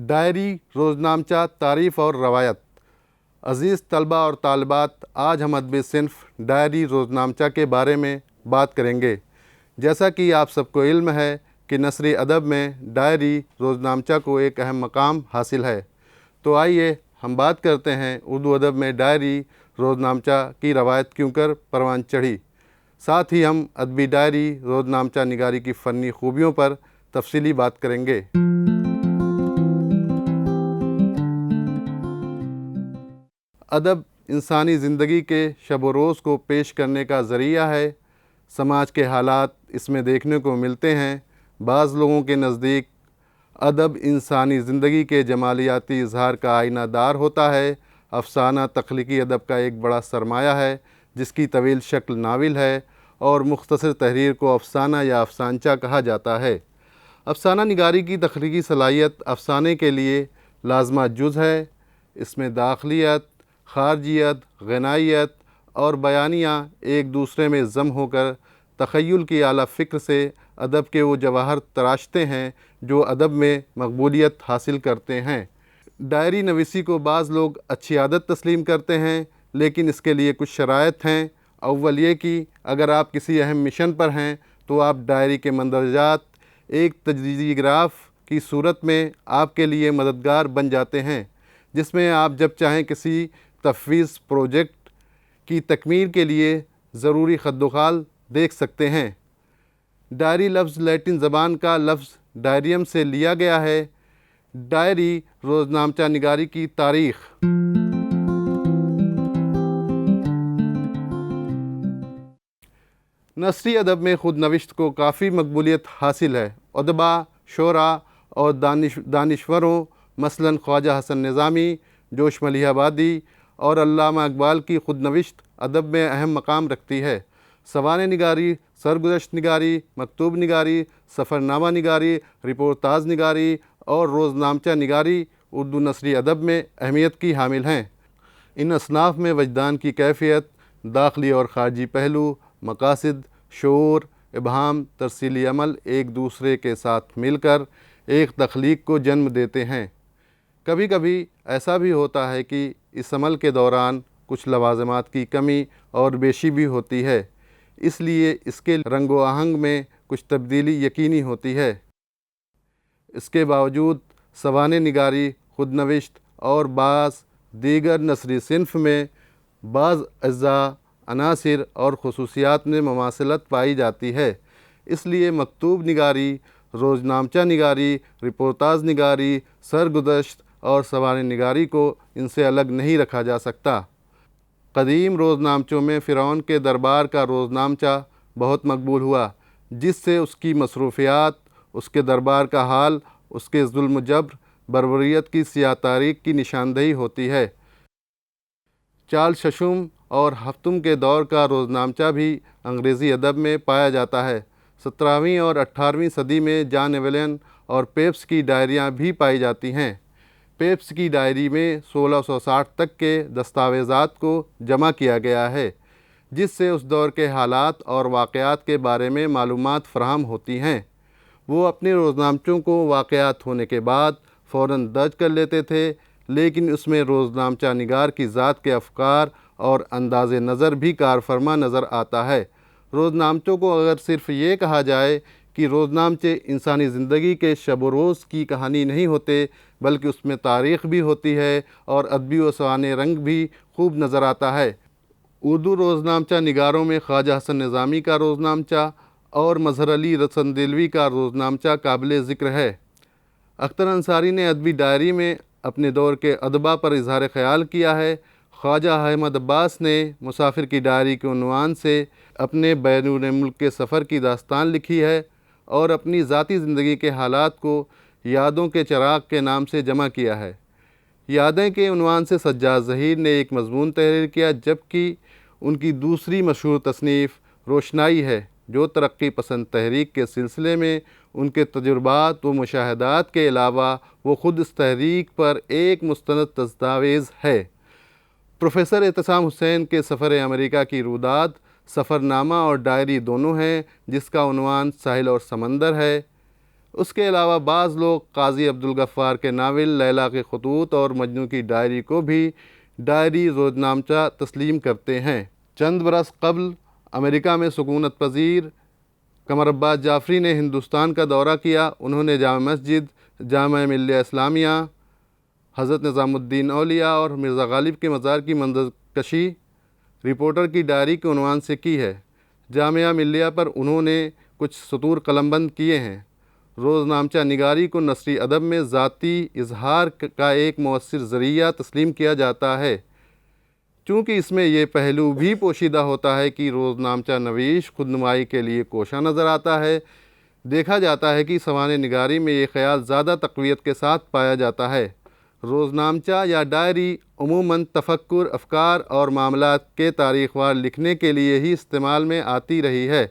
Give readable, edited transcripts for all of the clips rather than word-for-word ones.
Diary, روزنامچہ، تعریف اور روایت۔ عزیز طلباء اور طالبات، آج ہم ادبی صنف ڈائری روزنامچہ کے بارے میں بات کریں گے۔ جیسا کہ آپ سب کو علم ہے کہ نثری ادب میں ڈائری روزنامچہ کو ایک اہم مقام حاصل ہے، تو آئیے ہم بات کرتے ہیں اردو ادب میں ڈائری روزنامچہ کی روایت کیوں کر پروان چڑھی۔ ساتھ ہی ہم ادبی ڈائری روزنامچہ نگاری کی فنی خوبیوں پر تفصیلی بات کریں گے۔ ادب انسانی زندگی کے شب و روز کو پیش کرنے کا ذریعہ ہے۔ سماج کے حالات اس میں دیکھنے کو ملتے ہیں۔ بعض لوگوں کے نزدیک ادب انسانی زندگی کے جمالیاتی اظہار کا آئینہ دار ہوتا ہے۔ افسانہ تخلیقی ادب کا ایک بڑا سرمایہ ہے، جس کی طویل شکل ناول ہے اور مختصر تحریر کو افسانہ یا افسانچہ کہا جاتا ہے۔ افسانہ نگاری کی تخلیقی صلاحیت افسانے کے لیے لازمہ جز ہے۔ اس میں داخلیت، خارجیت، غنائیت اور بیانیہ ایک دوسرے میں ضم ہو کر تخیل کی اعلیٰ فکر سے ادب کے وہ جواہر تراشتے ہیں جو ادب میں مقبولیت حاصل کرتے ہیں۔ ڈائری نویسی کو بعض لوگ اچھی عادت تسلیم کرتے ہیں، لیکن اس کے لیے کچھ شرائط ہیں۔ اول یہ کہ اگر آپ کسی اہم مشن پر ہیں تو آپ ڈائری کے مندرجات ایک تجزیہ گراف کی صورت میں آپ کے لیے مددگار بن جاتے ہیں، جس میں آپ جب چاہیں کسی تفویض پروجیکٹ کی تکمیل کے لیے ضروری خط و خال دیکھ سکتے ہیں۔ ڈائری لفظ لیٹن زبان کا لفظ ڈائریم سے لیا گیا ہے۔ ڈائری روزنامچہ نگاری کی تاریخ۔ نثری ادب میں خود نوشت کو کافی مقبولیت حاصل ہے۔ ادباء، شعراء اور دانشوروں مثلاً خواجہ حسن نظامی، جوش ملیح آبادی اور علامہ اقبال کی خود نوشت ادب میں اہم مقام رکھتی ہے۔ سوانح نگاری، سرگزشت نگاری، مکتوب نگاری، سفر نامہ نگاری، رپورتاژ نگاری اور روزنامچہ نگاری اردو نثری ادب میں اہمیت کی حامل ہیں۔ ان اصناف میں وجدان کی کیفیت، داخلی اور خارجی پہلو، مقاصد، شعور، ابہام، ترسیلی عمل ایک دوسرے کے ساتھ مل کر ایک تخلیق کو جنم دیتے ہیں۔ کبھی کبھی ایسا بھی ہوتا ہے کہ اس عمل کے دوران کچھ لوازمات کی کمی اور بیشی بھی ہوتی ہے، اس لیے اس کے رنگ و آہنگ میں کچھ تبدیلی یقینی ہوتی ہے۔ اس کے باوجود سوانح نگاری، خود نوشت اور بعض دیگر نثری صنف میں بعض اجزاء، عناصر اور خصوصیات میں مماثلت پائی جاتی ہے۔ اس لیے مکتوب نگاری، روزنامچہ نگاری، رپورتاژ نگاری، سرگزشت اور سوانح نگاری کو ان سے الگ نہیں رکھا جا سکتا۔ قدیم روزنامچوں میں فرعون کے دربار کا روزنامچہ بہت مقبول ہوا، جس سے اس کی مصروفیات، اس کے دربار کا حال، اس کے ظلم و جبر، بربریت کی سیاہ تاریخ کی نشاندہی ہوتی ہے۔ چارل ششم اور ہفتم کے دور کا روزنامچہ بھی انگریزی ادب میں پایا جاتا ہے۔ 17ویں اور 18ویں صدی میں جان ایولین اور پیپس کی ڈائریاں بھی پائی جاتی ہیں۔ پیپس کی ڈائری میں 1660 تک کے دستاویزات کو جمع کیا گیا ہے، جس سے اس دور کے حالات اور واقعات کے بارے میں معلومات فراہم ہوتی ہیں۔ وہ اپنے روزنامچوں کو واقعات ہونے کے بعد فوراً درج کر لیتے تھے، لیکن اس میں روزنامچہ نگار کی ذات کے افکار اور انداز نظر بھی کار فرما نظر آتا ہے۔ روزنامچوں کو اگر صرف یہ کہا جائے کہ روزنامچے انسانی زندگی کے شب و روز کی کہانی نہیں ہوتے، بلکہ اس میں تاریخ بھی ہوتی ہے اور ادبی و سوانح رنگ بھی خوب نظر آتا ہے۔ اردو روزنامچہ نگاروں میں خواجہ حسن نظامی کا روزنامچہ اور مظہر علی رسن دلوی کا روزنامچہ قابل ذکر ہے۔ اختر انصاری نے ادبی ڈائری میں اپنے دور کے ادباء پر اظہار خیال کیا ہے۔ خواجہ احمد عباس نے مسافر کی ڈائری کے عنوان سے اپنے بیرون ملک کے سفر کی داستان لکھی ہے اور اپنی ذاتی زندگی کے حالات کو یادوں کے چراغ کے نام سے جمع کیا ہے۔ یادیں کے عنوان سے سجاد ظہیر نے ایک مضمون تحریر کیا، جبکہ ان کی دوسری مشہور تصنیف روشنائی ہے، جو ترقی پسند تحریک کے سلسلے میں ان کے تجربات و مشاہدات کے علاوہ وہ خود اس تحریک پر ایک مستند دستاویز ہے۔ پروفیسر اعتصام حسین کے سفر امریکہ کی روداد سفر نامہ اور ڈائری دونوں ہیں، جس کا عنوان ساحل اور سمندر ہے۔ اس کے علاوہ بعض لوگ قاضی عبدالغفار کے ناول لیلا کے خطوط اور مجنوں کی ڈائری کو بھی ڈائری روزنامچہ تسلیم کرتے ہیں۔ چند برس قبل امریکہ میں سکونت پذیر قمر عباس جعفری نے ہندوستان کا دورہ کیا۔ انہوں نے جامع مسجد، جامعہ ملیہ اسلامیہ، حضرت نظام الدین اولیاء اور مرزا غالب کے مزار کی منظر کشی رپورٹر کی ڈائری کے عنوان سے کی ہے۔ جامعہ ملیہ پر انہوں نے کچھ سطور قلم بند کیے ہیں۔ روزنامچہ نگاری کو نثری ادب میں ذاتی اظہار کا ایک مؤثر ذریعہ تسلیم کیا جاتا ہے، چونکہ اس میں یہ پہلو بھی پوشیدہ ہوتا ہے کہ روزنامچہ نویس خود نمائی کے لیے کوشاں نظر آتا ہے۔ دیکھا جاتا ہے کہ سوانح نگاری میں یہ خیال زیادہ تقویت کے ساتھ پایا جاتا ہے۔ روزنامچہ یا ڈائری عموماً تفکر، افکار اور معاملات کے تاریخ وار لکھنے کے لیے ہی استعمال میں آتی رہی ہے،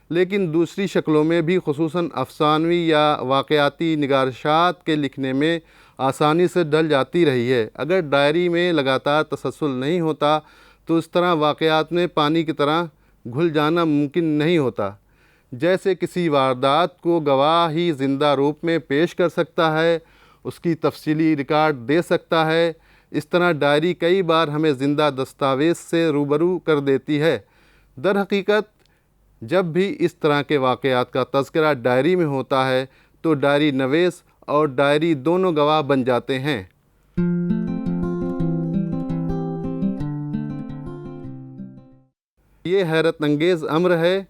لیکن دوسری شکلوں میں بھی خصوصاً افسانوی یا واقعاتی نگارشات کے لکھنے میں آسانی سے ڈھل جاتی رہی ہے۔ اگر ڈائری میں لگاتار تسلسل نہیں ہوتا تو اس طرح واقعات میں پانی کی طرح گھل جانا ممکن نہیں ہوتا۔ جیسے کسی واردات کو گواہ ہی زندہ روپ میں پیش کر سکتا ہے، اس کی تفصیلی ریکارڈ دے سکتا ہے، اس طرح ڈائری کئی بار ہمیں زندہ دستاویز سے روبرو کر دیتی ہے۔ در حقیقت جب بھی اس طرح کے واقعات کا تذکرہ ڈائری میں ہوتا ہے تو ڈائری نویس اور ڈائری دونوں گواہ بن جاتے ہیں۔ یہ حیرت انگیز امر ہے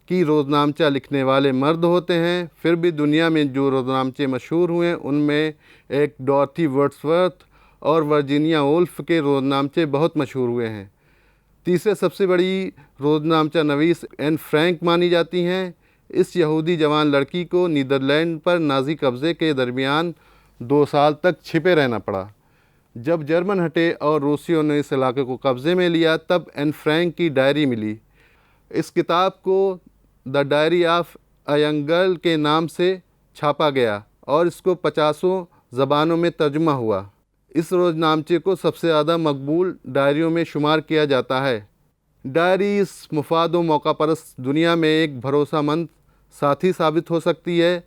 کہ روزنامچہ لکھنے والے مرد ہوتے ہیں، پھر بھی دنیا میں جو روزنامچے مشہور ہوئے ان میں ایک ڈورتھی ورڈسورتھ اور ورجینیا وولف کے روزنامچے بہت مشہور ہوئے ہیں۔ تیسرے سب سے بڑی روزنامچہ نویس این فرینک مانی جاتی ہیں۔ اس یہودی جوان لڑکی کو نیدرلینڈ پر نازی قبضے کے درمیان 2 سال تک چھپے رہنا پڑا۔ جب جرمن ہٹے اور روسیوں نے اس علاقے کو قبضے میں لیا تب این فرینک کی ڈائری ملی۔ اس کتاب کو the diary of a young girl کے نام سے چھاپا گیا اور اس کو 50 زبانوں میں ترجمہ ہوا۔ اس روزنامچے کو سب سے زیادہ مقبول ڈائریوں میں شمار کیا جاتا ہے۔ ڈائری اس مفاد و موقع پرست دنیا میں ایک بھروسہ مند ساتھی ثابت ہو سکتی ہے۔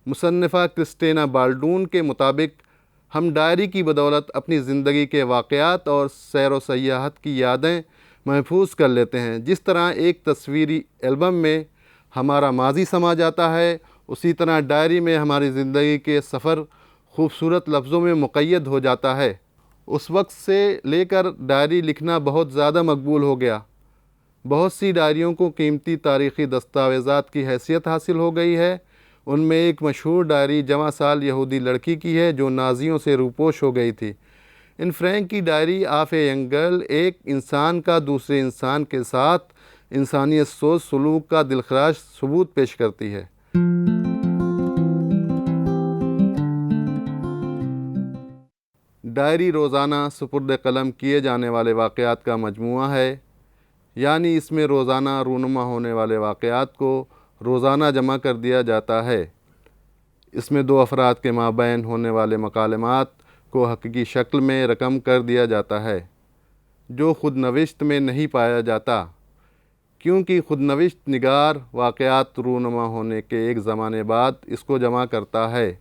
مصنفہ کرسٹینا بالڈون کے مطابق ہم ڈائری کی بدولت اپنی زندگی کے واقعات اور سیر و سیاحت کی یادیں محفوظ کر لیتے ہیں۔ جس طرح ایک تصویری البم میں ہمارا ماضی سما جاتا ہے، اسی طرح ڈائری میں ہماری زندگی کے سفر خوبصورت لفظوں میں مقید ہو جاتا ہے۔ اس وقت سے لے کر ڈائری لکھنا بہت زیادہ مقبول ہو گیا۔ بہت سی ڈائریوں کو قیمتی تاریخی دستاویزات کی حیثیت حاصل ہو گئی ہے۔ ان میں ایک مشہور ڈائری جوان سال یہودی لڑکی کی ہے جو نازیوں سے روپوش ہو گئی تھی۔ این فرینک کی diary of a young girl ایک انسان کا دوسرے انسان کے ساتھ انسانیت سوز سلوک کا دلخراش ثبوت پیش کرتی ہے۔ ڈائری روزانہ سپرد قلم کیے جانے والے واقعات کا مجموعہ ہے، یعنی اس میں روزانہ رونما ہونے والے واقعات کو روزانہ جمع کر دیا جاتا ہے۔ اس میں 2 افراد کے مابین ہونے والے مکالمات کو حقیقی شکل میں رقم کر دیا جاتا ہے، جو خود نوشت میں نہیں پایا جاتا، کیونکہ خود نوشت نگار واقعات رونما ہونے کے ایک زمانے بعد اس کو جمع کرتا ہے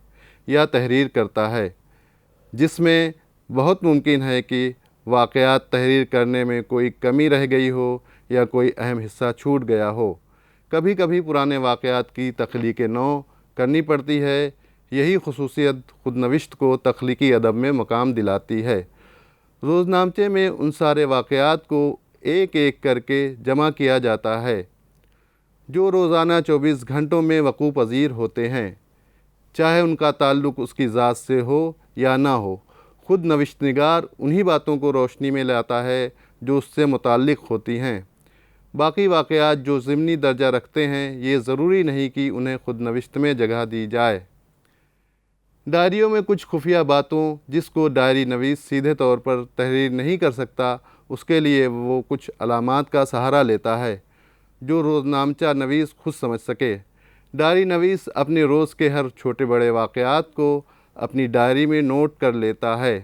یا تحریر کرتا ہے، جس میں بہت ممکن ہے کہ واقعات تحریر کرنے میں کوئی کمی رہ گئی ہو یا کوئی اہم حصہ چھوٹ گیا ہو۔ کبھی کبھی پرانے واقعات کی تخلیق نو کرنی پڑتی ہے۔ یہی خصوصیت خود نوشت کو تخلیقی ادب میں مقام دلاتی ہے۔ روزنامچے میں ان سارے واقعات کو ایک ایک کر کے جمع کیا جاتا ہے جو روزانہ 24 گھنٹوں میں وقوع پذیر ہوتے ہیں، چاہے ان کا تعلق اس کی ذات سے ہو یا نہ ہو۔ خود نوشت نگار انہی باتوں کو روشنی میں لاتا ہے جو اس سے متعلق ہوتی ہیں۔ باقی واقعات جو ضمنی درجہ رکھتے ہیں، یہ ضروری نہیں کہ انہیں خود نوشت میں جگہ دی جائے۔ ڈائریوں میں کچھ خفیہ باتوں جس کو ڈائری نویس سیدھے طور پر تحریر نہیں کر سکتا، اس کے لیے وہ کچھ علامات کا سہارا لیتا ہے جو روزنامچہ نویس خود سمجھ سکے۔ ڈائری نویس اپنے روز کے ہر چھوٹے بڑے واقعات کو اپنی ڈائری میں نوٹ کر لیتا ہے،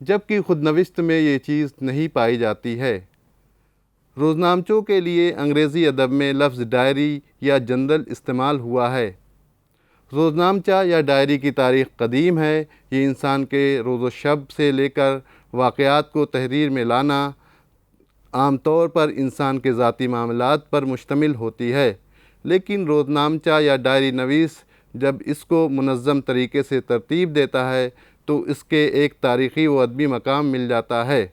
جبکہ خود نوشت میں یہ چیز نہیں پائی جاتی ہے۔ روزنامچوں کے لیے انگریزی ادب میں لفظ ڈائری یا جرنل استعمال ہوا ہے۔ روزنامچہ یا ڈائری کی تاریخ قدیم ہے۔ یہ انسان کے روز و شب سے لے کر واقعات کو تحریر میں لانا عام طور پر انسان کے ذاتی معاملات پر مشتمل ہوتی ہے، لیکن روزنامچہ یا ڈائری نویس جب اس کو منظم طریقے سے ترتیب دیتا ہے تو اس کے ایک تاریخی و ادبی مقام مل جاتا ہے۔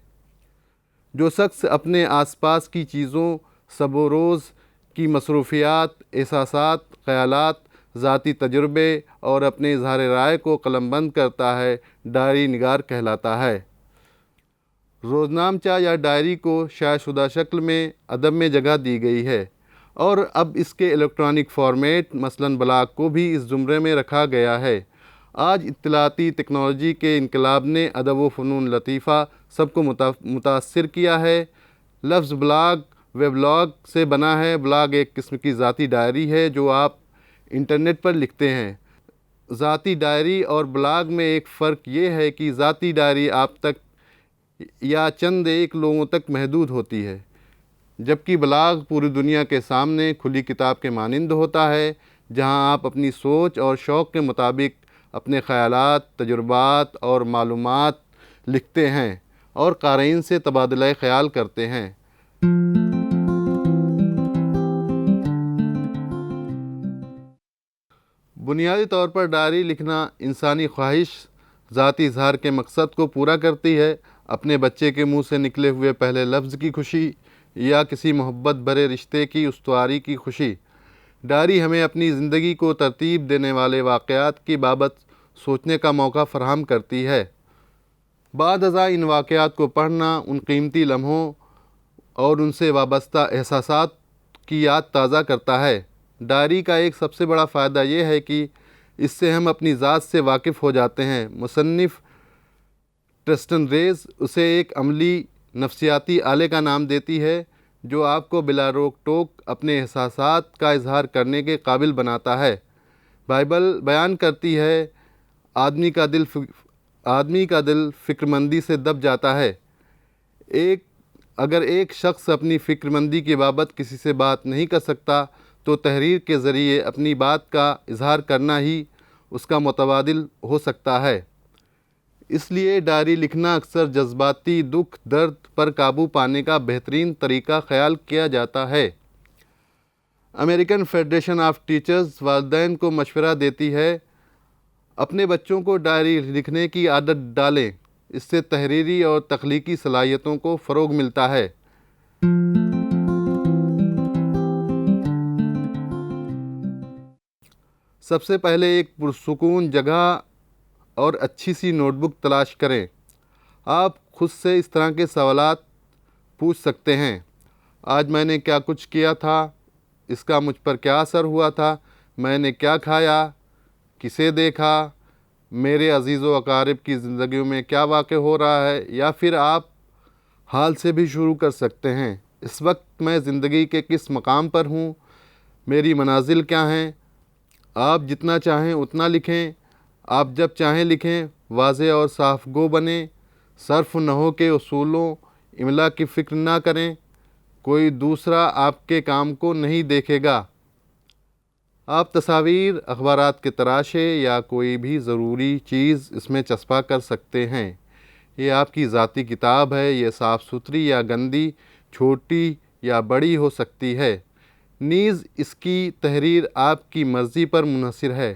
جو شخص اپنے آس پاس کی چیزوں، شب و روز کی مصروفیات، احساسات، خیالات، ذاتی تجربے اور اپنے اظہار رائے کو قلم بند کرتا ہے، ڈائری نگار کہلاتا ہے۔ روزنامچہ یا ڈائری کو شائع شدہ شکل میں ادب میں جگہ دی گئی ہے، اور اب اس کے الیکٹرانک فارمیٹ مثلاً بلاگ کو بھی اس زمرے میں رکھا گیا ہے۔ آج اطلاعاتی ٹیکنالوجی کے انقلاب نے ادب و فنون لطیفہ سب کو متاثر کیا ہے۔ لفظ بلاگ ویبلاگ سے بنا ہے۔ بلاگ ایک قسم کی ذاتی ڈائری ہے جو آپ انٹرنیٹ پر لکھتے ہیں۔ ذاتی ڈائری اور بلاگ میں ایک فرق یہ ہے کہ ذاتی ڈائری آپ تک یا چند ایک لوگوں تک محدود ہوتی ہے، جبکہ بلاگ پوری دنیا کے سامنے کھلی کتاب کے مانند ہوتا ہے، جہاں آپ اپنی سوچ اور شوق کے مطابق اپنے خیالات، تجربات اور معلومات لکھتے ہیں اور قارئین سے تبادلہ خیال کرتے ہیں۔ بنیادی طور پر ڈائری لکھنا انسانی خواہش ذاتی اظہار کے مقصد کو پورا کرتی ہے۔ اپنے بچے کے منہ سے نکلے ہوئے پہلے لفظ کی خوشی یا کسی محبت بھرے رشتے کی استواری کی خوشی۔ ڈائری ہمیں اپنی زندگی کو ترتیب دینے والے واقعات کی بابت سوچنے کا موقع فراہم کرتی ہے۔ بعد ازاں ان واقعات کو پڑھنا ان قیمتی لمحوں اور ان سے وابستہ احساسات کی یاد تازہ کرتا ہے۔ ڈائری کا ایک سب سے بڑا فائدہ یہ ہے کہ اس سے ہم اپنی ذات سے واقف ہو جاتے ہیں۔ مصنف ٹرسٹن ریز اسے ایک عملی نفسیاتی آلے کا نام دیتی ہے جو آپ کو بلا روک ٹوک اپنے احساسات کا اظہار کرنے کے قابل بناتا ہے۔ بائبل بیان کرتی ہے، آدمی کا دل فکر مندی سے دب جاتا ہے۔ اگر ایک شخص اپنی فکر مندی کی بابت کسی سے بات نہیں کر سکتا تو تحریر کے ذریعے اپنی بات کا اظہار کرنا ہی اس کا متبادل ہو سکتا ہے۔ اس لیے ڈائری لکھنا اکثر جذباتی دکھ درد پر قابو پانے کا بہترین طریقہ خیال کیا جاتا ہے۔ امریکن فیڈریشن آف ٹیچرز والدین کو مشورہ دیتی ہے، اپنے بچوں کو ڈائری لکھنے کی عادت ڈالیں، اس سے تحریری اور تخلیقی صلاحیتوں کو فروغ ملتا ہے۔ سب سے پہلے ایک پرسکون جگہ اور اچھی سی نوٹ بک تلاش کریں۔ آپ خود سے اس طرح کے سوالات پوچھ سکتے ہیں: آج میں نے کیا کچھ کیا تھا؟ اس کا مجھ پر کیا اثر ہوا تھا؟ میں نے کیا کھایا؟ کسے دیکھا؟ میرے عزیز و اقارب کی زندگیوں میں کیا واقع ہو رہا ہے؟ یا پھر آپ حال سے بھی شروع کر سکتے ہیں: اس وقت میں زندگی کے کس مقام پر ہوں؟ میری منازل کیا ہیں؟ آپ جتنا چاہیں اتنا لکھیں، آپ جب چاہیں لکھیں، واضح اور صاف گو بنیں، صرف و نحو کے اصولوں املا کی فکر نہ کریں، کوئی دوسرا آپ کے کام کو نہیں دیکھے گا۔ آپ تصاویر، اخبارات کے تراشے یا کوئی بھی ضروری چیز اس میں چسپاں کر سکتے ہیں۔ یہ آپ کی ذاتی کتاب ہے، یہ صاف ستھری یا گندی، چھوٹی یا بڑی ہو سکتی ہے، نیز اس کی تحریر آپ کی مرضی پر منحصر ہے۔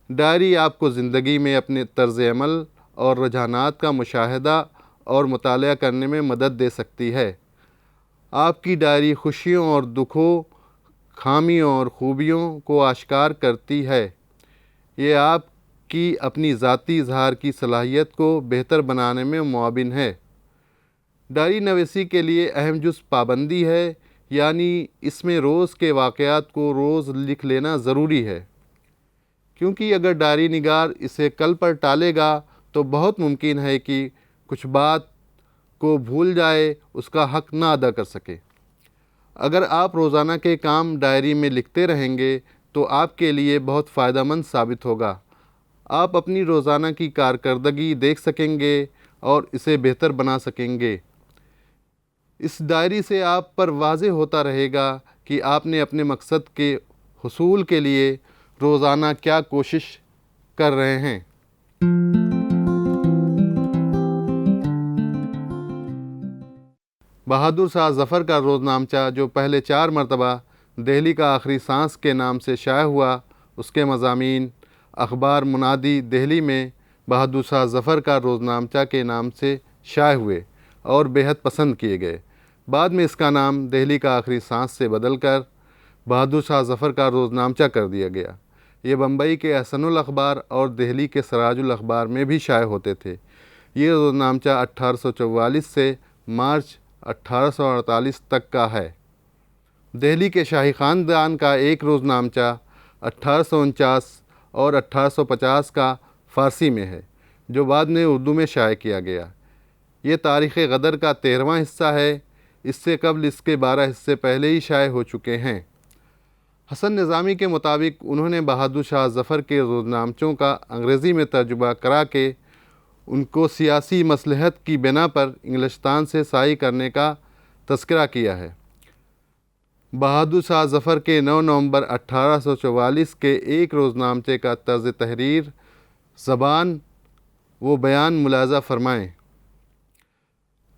ڈائری آپ کو زندگی میں اپنے طرز عمل اور رجحانات کا مشاہدہ اور مطالعہ کرنے میں مدد دے سکتی ہے۔ آپ کی ڈائری خوشیوں اور دکھوں، خامیوں اور خوبیوں کو اشکار کرتی ہے۔ یہ آپ کی اپنی ذاتی اظہار کی صلاحیت کو بہتر بنانے میں معاون ہے۔ ڈائری نویسی کے لیے اہم جز پابندی ہے، یعنی اس میں روز کے واقعات کو روز لکھ لینا ضروری ہے، کیونکہ اگر ڈائری نگار اسے کل پر ٹالے گا تو بہت ممکن ہے کہ کچھ بات کو بھول جائے، اس کا حق نہ ادا کر سکے۔ اگر آپ روزانہ کے کام ڈائری میں لکھتے رہیں گے تو آپ کے لیے بہت فائدہ مند ثابت ہوگا۔ آپ اپنی روزانہ کی کارکردگی دیکھ سکیں گے اور اسے بہتر بنا سکیں گے۔ اس ڈائری سے آپ پر واضح ہوتا رہے گا کہ آپ نے اپنے مقصد کے حصول کے لیے روزانہ کیا کوشش کر رہے ہیں۔ بہادر شاہ ظفر کا روزنامچہ جو پہلے 4 مرتبہ دہلی کا آخری سانس کے نام سے شائع ہوا، اس کے مضامین اخبار منادی دہلی میں بہادر شاہ ظفر کا روزنامچہ کے نام سے شائع ہوئے اور بیحد پسند کیے گئے۔ بعد میں اس کا نام دہلی کا آخری سانس سے بدل کر بہادر شاہ ظفر کا روزنامچہ کر دیا گیا۔ یہ بمبئی کے احسن الاخبار اور دہلی کے سراج الاخبار میں بھی شائع ہوتے تھے۔ یہ روزنامچہ 1844 سے مارچ 1848 تک کا ہے۔ دہلی کے شاہی خاندان کا ایک روزنامچہ 1849 اور 1850 کا فارسی میں ہے، جو بعد میں اردو میں شائع کیا گیا۔ یہ تاریخ غدر کا 13واں حصہ ہے۔ اس سے قبل اس کے 12 حصے پہلے ہی شائع ہو چکے ہیں۔ حسن نظامی کے مطابق انہوں نے بہادر شاہ ظفر کے روزنامچوں کا انگریزی میں ترجمہ کرا کے ان کو سیاسی مصلحت کی بنا پر انگلستان سے صحیح کرنے کا تذکرہ کیا ہے۔ بہادر شاہ ظفر کے 9 نومبر 1844 کے ایک روزنامچے کا طرز تحریر، زبان و بیان ملاحظہ فرمائیں۔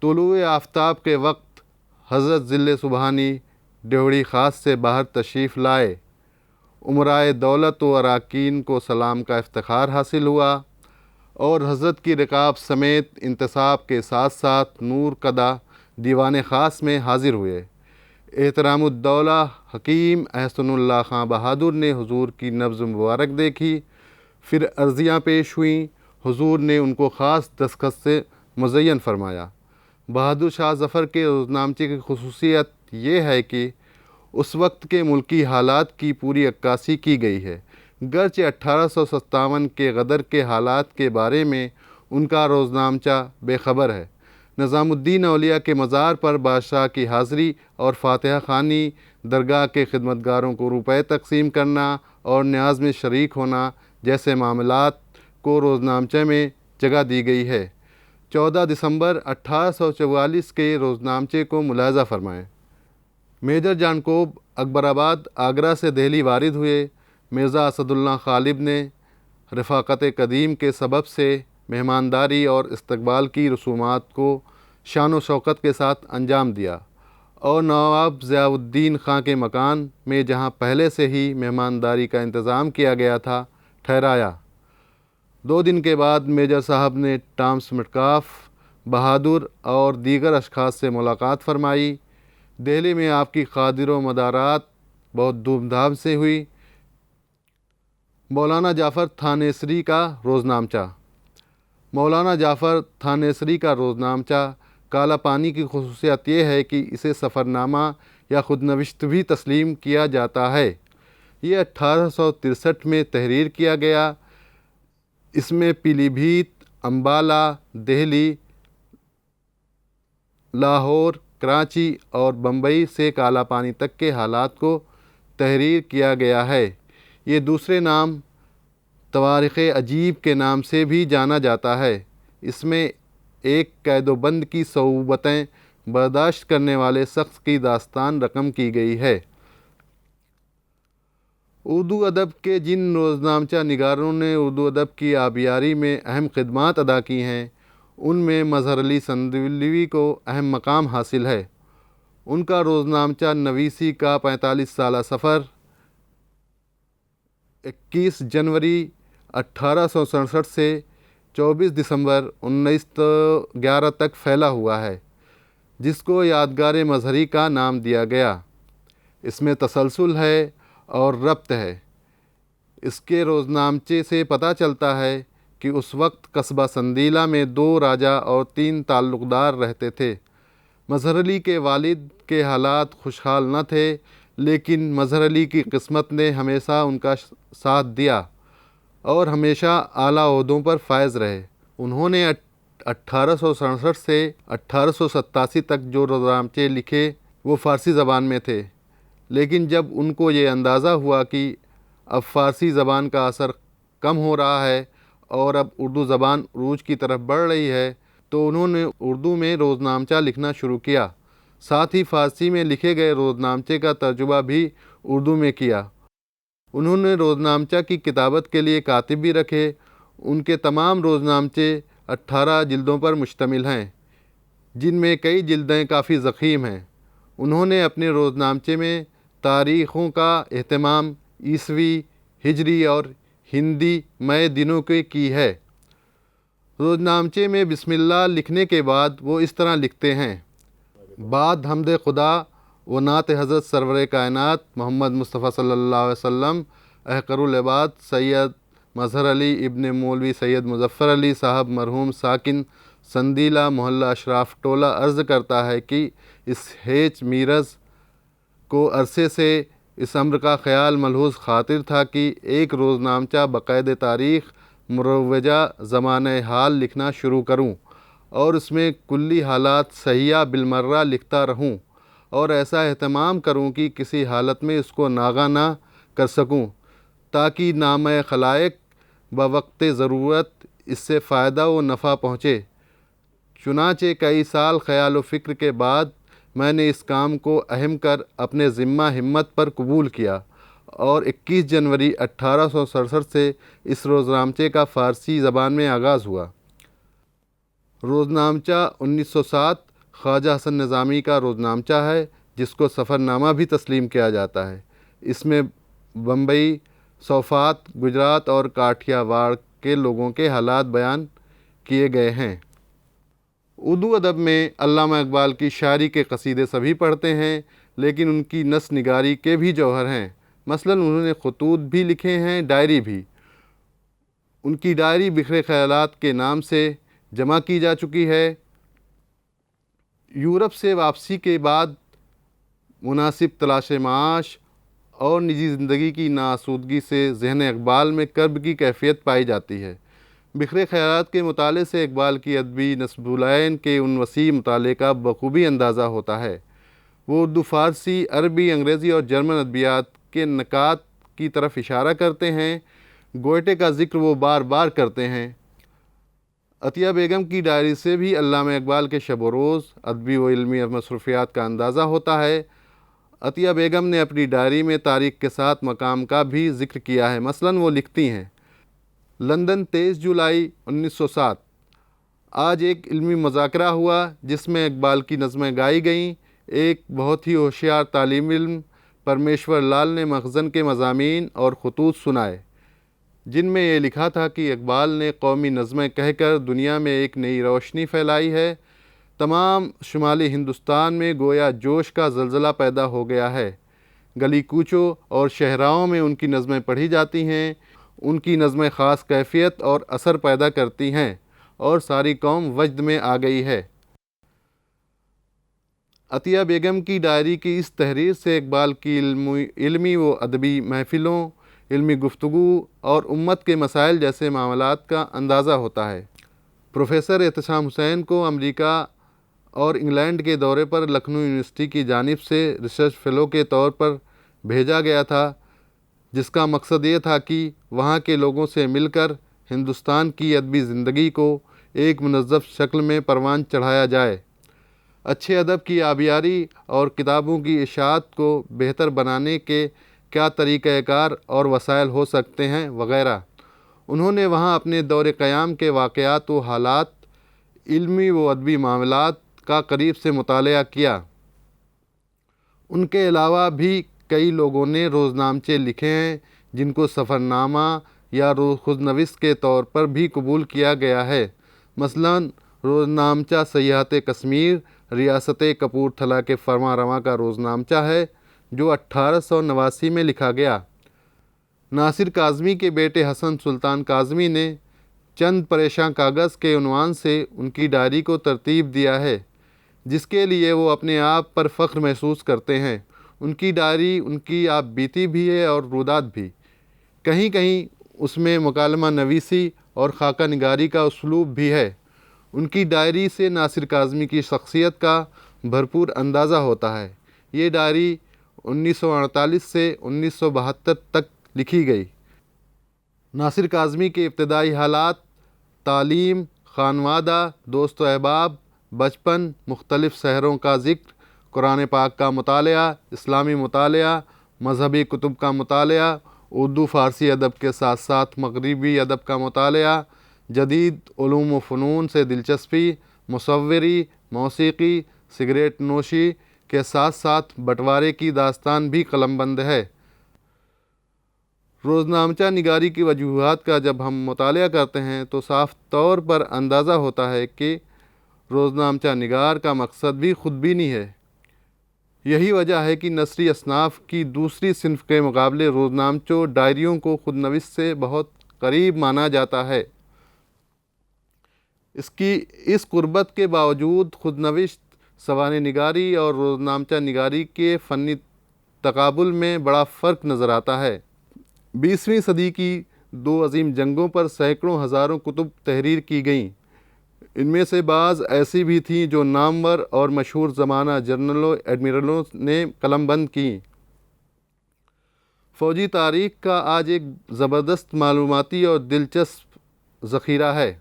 طلوع آفتاب کے وقت حضرت ذل سبحانی ڈیوڑی خاص سے باہر تشریف لائے۔ امرائے دولت و اراکین کو سلام کا افتخار حاصل ہوا اور حضرت کی رکاب سمیت انتصاب کے ساتھ ساتھ نور کدہ دیوان خاص میں حاضر ہوئے۔ احترام الدولہ حکیم احسن اللہ خاں بہادر نے حضور کی نبض مبارک دیکھی، پھر عرضیاں پیش ہوئیں۔ حضور نے ان کو خاص دستخط سے مزین فرمایا۔ بہادر شاہ ظفر کے روزنامچے کی خصوصیت یہ ہے کہ اس وقت کے ملکی حالات کی پوری عکاسی کی گئی ہے، گرچہ 1857 کے غدر کے حالات کے بارے میں ان کا روزنامچہ بے خبر ہے۔ نظام الدین اولیاء کے مزار پر بادشاہ کی حاضری اور فاتحہ خوانی، درگاہ کے خدمتگاروں کو روپے تقسیم کرنا اور نیاز میں شریک ہونا جیسے معاملات کو روزنامچے میں جگہ دی گئی ہے۔ 14 دسمبر 1844 کے روزنامچے کو ملاحظہ فرمائیں۔ میجر جانکوب اکبر آباد آگرہ سے دہلی وارد ہوئے۔ مرزا اسد اللہ غالب نے رفاقت قدیم کے سبب سے مہمانداری اور استقبال کی رسومات کو شان و شوکت کے ساتھ انجام دیا اور نواب ضیاء الدین خاں کے مکان میں، جہاں پہلے سے ہی مہمانداری کا انتظام کیا گیا تھا، ٹھہرایا۔ 2 دن کے بعد میجر صاحب نے ٹامس مٹکاف بہادر اور دیگر اشخاص سے ملاقات فرمائی۔ دہلی میں آپ کی خاطر و مدارات بہت دھوم دھام سے ہوئی۔ مولانا جعفر تھانیسری کا روزنامچہ۔ مولانا جعفر تھانیسری کا روزنامچہ کالا پانی کی خصوصیت یہ ہے کہ اسے سفر نامہ یا خود نوشت بھی تسلیم کیا جاتا ہے۔ یہ 1863 میں تحریر کیا گیا۔ اس میں پیلی بھیت، امبالہ، دہلی، لاہور، کراچی اور بمبئی سے کالا پانی تک کے حالات کو تحریر کیا گیا ہے۔ یہ دوسرے نام تواریخ عجیب کے نام سے بھی جانا جاتا ہے۔ اس میں ایک قید و بند کی صعوبتیں برداشت کرنے والے شخص کی داستان رقم کی گئی ہے۔ اردو ادب کے جن روزنامچہ نگاروں نے اردو ادب کی آبیاری میں اہم خدمات ادا کی ہیں، ان میں مظہر علی سندھولوی کو اہم مقام حاصل ہے۔ ان کا روزنامچہ نویسی کا 45 سالہ سفر 21 جنوری 1867 سے 24 دسمبر 1911 تک پھیلا ہوا ہے، جس کو یادگار مظہری کا نام دیا گیا۔ اس میں تسلسل ہے اور ربط ہے۔ اس کے روزنامچے سے پتہ چلتا ہے کہ اس وقت قصبہ سندیلہ میں 2 راجا اور 3 تعلق دار رہتے تھے۔ مظہر علی کے والد کے حالات خوشحال نہ تھے، لیکن مظہر علی کی قسمت نے ہمیشہ ان کا ساتھ دیا اور ہمیشہ اعلیٰ عہدوں پر فائز رہے۔ انہوں نے 1867 سے 1887 تک جو روزنامچے لکھے وہ فارسی زبان میں تھے، لیکن جب ان کو یہ اندازہ ہوا کہ اب فارسی زبان کا اثر کم ہو رہا ہے اور اب اردو زبان عروج کی طرف بڑھ رہی ہے، تو انہوں نے اردو میں روزنامچہ لکھنا شروع کیا۔ ساتھ ہی فارسی میں لکھے گئے روزنامچے کا ترجمہ بھی اردو میں کیا۔ انہوں نے روزنامچہ کی کتابت کے لیے کاتب بھی رکھے۔ ان کے تمام روزنامچے 18 جلدوں پر مشتمل ہیں، جن میں کئی جلدیں کافی ضخیم ہیں۔ انہوں نے اپنے روزنامچے میں تاریخوں کا اہتمام عیسوی، ہجری اور ہندی مئے دنوں کی ہے۔ روزنامچے میں بسم اللہ لکھنے کے بعد وہ اس طرح لکھتے ہیں: بعد حمد خدا و نعت حضرت سرور کائنات محمد مصطفیٰ صلی اللہ علیہ وسلم، احقر العباد سید مظہر علی ابن مولوی سید مظفر علی صاحب مرحوم ساکن سندیلہ محلہ اشراف ٹولہ عرض کرتا ہے کہ اس ہیچ میرز کو عرصے سے اس امر کا خیال ملحوظ خاطر تھا کہ ایک روزنامچہ بقید تاریخ مروجہ زمانہ حال لکھنا شروع کروں اور اس میں کلی حالات صحیحہ بالمرہ لکھتا رہوں، اور ایسا اہتمام کروں کہ کسی حالت میں اس کو ناغہ نہ کر سکوں، تاکہ نامہ خلائق بوقت ضرورت اس سے فائدہ و نفع پہنچے۔ چنانچہ کئی سال خیال و فکر کے بعد میں نے اس کام کو اہم کر اپنے ذمہ ہمت پر قبول کیا، اور 21 جنوری 1867 سے اس روزنامچے کا فارسی زبان میں آغاز ہوا۔ روزنامچہ 1907 خواجہ حسن نظامی کا روزنامچہ ہے، جس کو سفر نامہ بھی تسلیم کیا جاتا ہے۔ اس میں بمبئی، سوفات، گجرات اور کاٹھیا واڑ کے لوگوں کے حالات بیان کیے گئے ہیں۔ اردو ادب میں علامہ اقبال کی شاعری کے قصیدے سبھی پڑھتے ہیں، لیکن ان کی نثر نگاری کے بھی جوہر ہیں۔ مثلاً انہوں نے خطوط بھی لکھے ہیں، ڈائری بھی۔ ان کی ڈائری بکھرے خیالات کے نام سے جمع کی جا چکی ہے۔ یورپ سے واپسی کے بعد مناسب تلاش معاش اور نجی زندگی کی ناآسودگی سے ذہن اقبال میں کرب کی کیفیت پائی جاتی ہے۔ بکھرے خیالات کے مطالعے سے اقبال کی ادبی نسبولین کے ان وسیع مطالعے کا بخوبی اندازہ ہوتا ہے۔ وہ اردو، فارسی، عربی، انگریزی اور جرمن ادبیات کے نکات کی طرف اشارہ کرتے ہیں۔ گوئٹے کا ذکر وہ بار بار کرتے ہیں۔ عطیہ بیگم کی ڈائری سے بھی علامہ اقبال کے شب و روز، ادبی و علمی مصروفیات کا اندازہ ہوتا ہے۔ عطیہ بیگم نے اپنی ڈائری میں تاریخ کے ساتھ مقام کا بھی ذکر کیا ہے۔ مثلاً وہ لکھتی ہیں: لندن، 23 جولائی 1907۔ آج ایک علمی مذاکرہ ہوا جس میں اقبال کی نظمیں گائی گئیں۔ ایک بہت ہی ہوشیار طالب علم پرمیشور لال نے مخزن کے مضامین اور خطوط سنائے، جن میں یہ لکھا تھا کہ اقبال نے قومی نظمیں کہہ کر دنیا میں ایک نئی روشنی پھیلائی ہے۔ تمام شمالی ہندوستان میں گویا جوش کا زلزلہ پیدا ہو گیا ہے۔ گلی کوچوں اور شہراؤں میں ان کی نظمیں پڑھی جاتی ہیں۔ ان کی نظمیں خاص کیفیت اور اثر پیدا کرتی ہیں اور ساری قوم وجد میں آ گئی ہے۔ عطیہ بیگم کی ڈائری کی اس تحریر سے اقبال کی علمی و ادبی محفلوں، علمی گفتگو اور امت کے مسائل جیسے معاملات کا اندازہ ہوتا ہے۔ پروفیسر احتشام حسین کو امریکہ اور انگلینڈ کے دورے پر لکھنؤ یونیورسٹی کی جانب سے ریسرچ فیلو کے طور پر بھیجا گیا تھا، جس کا مقصد یہ تھا کہ وہاں کے لوگوں سے مل کر ہندوستان کی ادبی زندگی کو ایک منظم شکل میں پروان چڑھایا جائے، اچھے ادب کی آبیاری اور کتابوں کی اشاعت کو بہتر بنانے کے کیا طریقہ کار اور وسائل ہو سکتے ہیں وغیرہ۔ انہوں نے وہاں اپنے دور قیام کے واقعات و حالات، علمی و ادبی معاملات کا قریب سے مطالعہ کیا۔ ان کے علاوہ بھی کئی لوگوں نے روزنامچے لکھے ہیں جن کو سفر نامہ یا خودنویس کے طور پر بھی قبول کیا گیا ہے۔ مثلاً روزنامچہ سیاحت کشمیر ریاست کپورتھلا کے فرما رواں کا روزنامچہ ہے، جو 1889 میں لکھا گیا۔ ناصر کاظمی کے بیٹے حسن سلطان کاظمی نے چند پریشاں کاغذ کے عنوان سے ان کی ڈائری کو ترتیب دیا ہے، جس کے لیے وہ اپنے آپ پر فخر محسوس کرتے ہیں۔ ان کی ڈائری ان کی آپ بیتی بھی ہے اور رودات بھی۔ کہیں کہیں اس میں مکالمہ نویسی اور خاکہ نگاری کا اسلوب بھی ہے۔ ان کی ڈائری سے ناصر کاظمی کی شخصیت کا بھرپور اندازہ ہوتا ہے۔ یہ ڈائری 1948 سے 1972 تک لکھی گئی۔ ناصر کاظمی کے ابتدائی حالات، تعلیم، خانوادہ، دوست و احباب، بچپن، مختلف شہروں کا ذکر، قرآن پاک کا مطالعہ، اسلامی مطالعہ، مذہبی کتب کا مطالعہ، اردو فارسی ادب کے ساتھ ساتھ مغربی ادب کا مطالعہ، جدید علوم و فنون سے دلچسپی، مصوری، موسیقی، سگریٹ نوشی کے ساتھ ساتھ بٹوارے کی داستان بھی قلم بند ہے۔ روزنامچہ نگاری کی وجوہات کا جب ہم مطالعہ کرتے ہیں تو صاف طور پر اندازہ ہوتا ہے کہ روزنامچہ نگار کا مقصد بھی خودبینی ہے۔ یہی وجہ ہے کہ نثری اصناف کی دوسری صنف کے مقابلے روزنامچوں ڈائریوں کو خودنوشت سے بہت قریب مانا جاتا ہے۔ اس قربت کے باوجود خودنوشت، سوانح نگاری اور روزنامچہ نگاری کے فنی تقابل میں بڑا فرق نظر آتا ہے۔ 20ویں صدی کی دو عظیم جنگوں پر سینکڑوں ہزاروں کتب تحریر کی گئیں۔ ان میں سے بعض ایسی بھی تھیں جو نامور اور مشہور زمانہ جنرلوں ایڈمرلوں نے قلم بند کیں۔ فوجی تاریخ کا آج ایک زبردست معلوماتی اور دلچسپ ذخیرہ ہے۔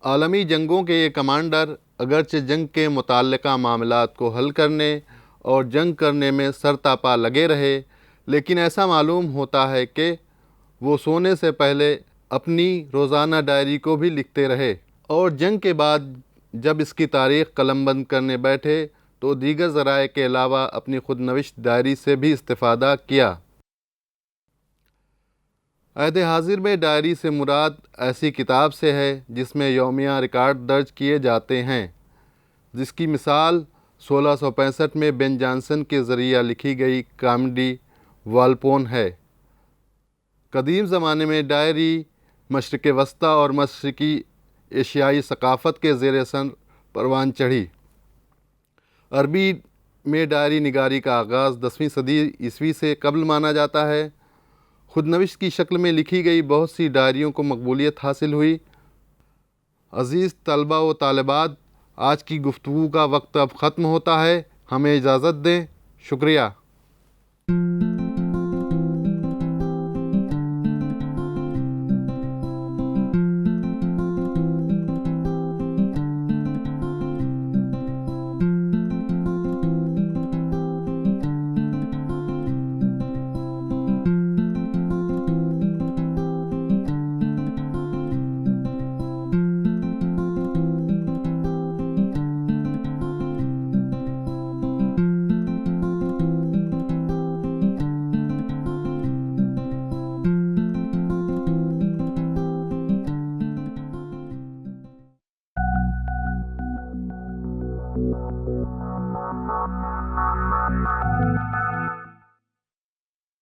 عالمی جنگوں کے یہ کمانڈر اگرچہ جنگ کے متعلقہ معاملات کو حل کرنے اور جنگ کرنے میں سرتاپا لگے رہے، لیکن ایسا معلوم ہوتا ہے کہ وہ سونے سے پہلے اپنی روزانہ ڈائری کو بھی لکھتے رہے، اور جنگ کے بعد جب اس کی تاریخ قلم بند کرنے بیٹھے تو دیگر ذرائع کے علاوہ اپنی خود نوشت ڈائری سے بھی استفادہ کیا۔ عہد حاضر میں ڈائری سے مراد ایسی کتاب سے ہے جس میں یومیہ ریکارڈ درج کیے جاتے ہیں، جس کی مثال 1665 میں بین جانسن کے ذریعہ لکھی گئی کامیڈی والپون ہے۔ قدیم زمانے میں ڈائری مشرق وسطیٰ اور مشرقی ایشیائی ثقافت کے زیر اثر پروان چڑھی۔ عربی میں ڈائری نگاری کا آغاز 10ویں صدی عیسوی سے قبل مانا جاتا ہے۔ خود نوشت کی شکل میں لکھی گئی بہت سی ڈائریوں کو مقبولیت حاصل ہوئی۔ عزیز طلبہ و طالبات، آج کی گفتگو کا وقت اب ختم ہوتا ہے، ہمیں اجازت دیں۔ شکریہ۔